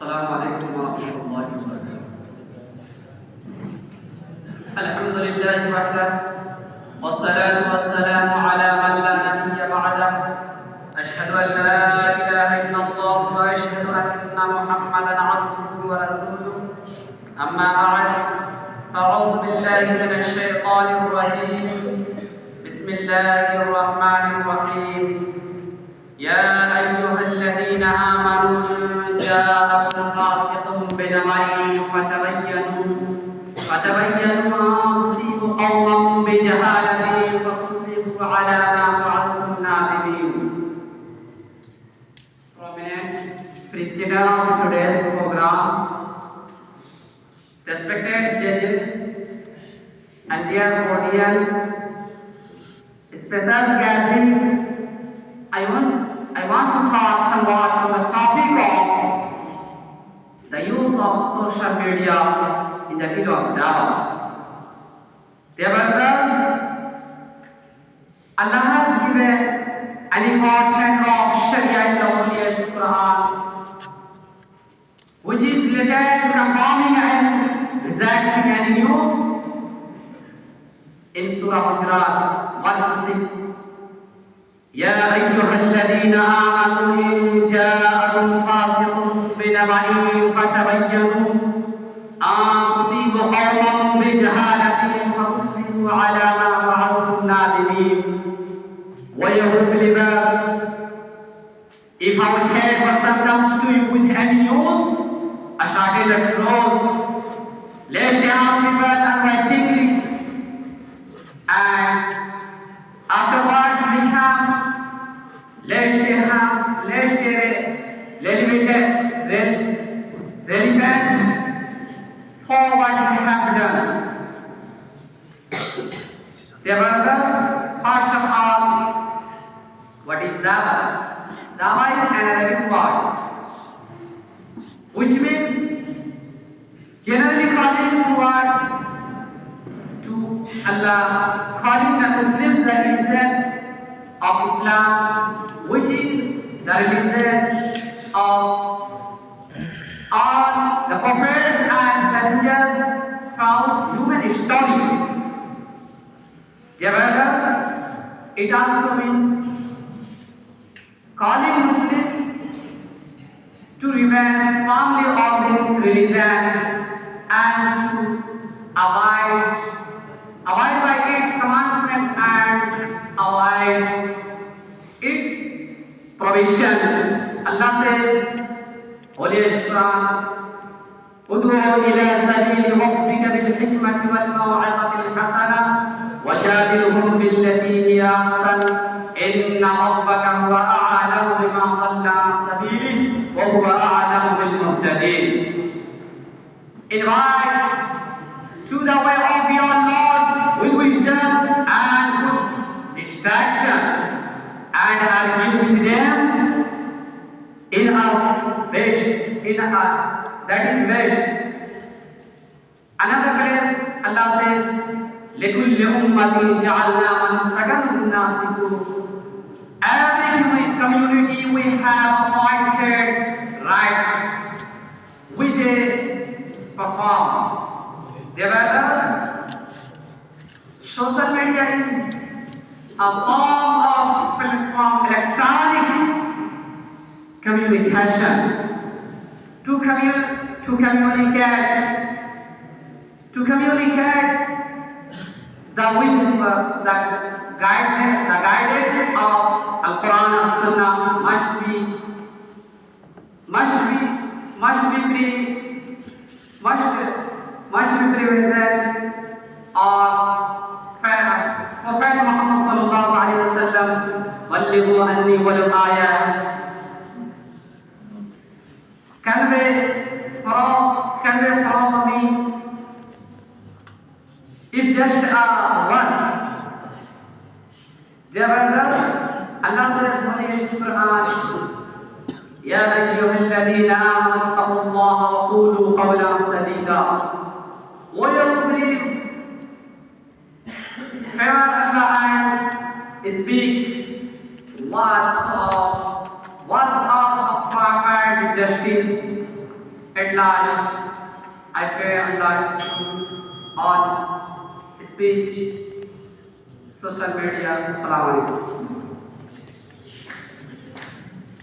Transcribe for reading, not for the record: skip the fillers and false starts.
السلام عليكم ورحمة الله وبركاته. الحمد لله وحده والصلاة والسلام على من لا نبي بعده. أشهد أن لا إله إلا الله وأشهد أن محمدا عبده ورسوله. أما بعد فأعوذ بالله من الشيطان الرجيم. بسم الله الرحمن الرحيم. يا أيها الذين آمنوا إن جاءكم فاسق بنبأ فتبينوا أن تصيبوا قوما بجهالة فتصبحوا على ما فعلتم نادمين. Prominent precedent of today's program, respected judges and dear audience, special gathering, I want to talk somewhat on the topic of the use of social media in the field of dawah. Dear brothers, Allah has given an important law of Sharia in the Holy Quran, which is related to confirming and rejecting any news. In Surah Hujurat, verse 6. يا أيها الذين آمنوا إن جاءكم فاسق بنبأ فتبينوا أن تصيبوا قوما بجهالة فتصبحوا على ما فعلتم نادمين. ويهود لباب. If our head person comes to you with any news, a shaggy clothes, let them prepare unwittingly, and afterwards he comes, let relevant for what we have done. Dear brothers, first of all, what is dawah? Dawah is an Arabic word which means generally calling towards to Allah, calling the Muslims the religion of Islam, which is the religion of all the prophets and messengers throughout human history. Dear brothers, it also means calling Muslims to remain firmly on this religion and to abide by its commandments and avoid its prohibition. Allah says, Holy Quran, ادعو إلى سبيل ربك بالحكمة والموعظة الحسنة وجادلهم بالتي هي أحسن إن ربك هو أعلم بمن ضل عن سبيله وهو أعلم بالمهتدين. Invite to the way of your Lord with wisdom and good distraction, and argue with them in a that is best. Another place Allah says, لِكُلِّ أُمَّةٍ جَعَلْنَا مَنْسَكًا نَاسِكُوهُ. Every community we have appointed rites which they perform. Dear brothers, social media is a form of electronic communication to communicate the guidance of Al-Quran and Sunnah must be present or Prophet Muhammad sallallahu alaihi wasallam, "Ballighu anni walau ayah." Convey from me, if just once. Dear brothers, Allah says in the Quran, يا أيها الذين آمنوا اتقوا الله وقولوا قولا سديدا. Fear Allah and speak words of perfect justice At last, I pray Allah to all speech, social media. Assalamu alaikum.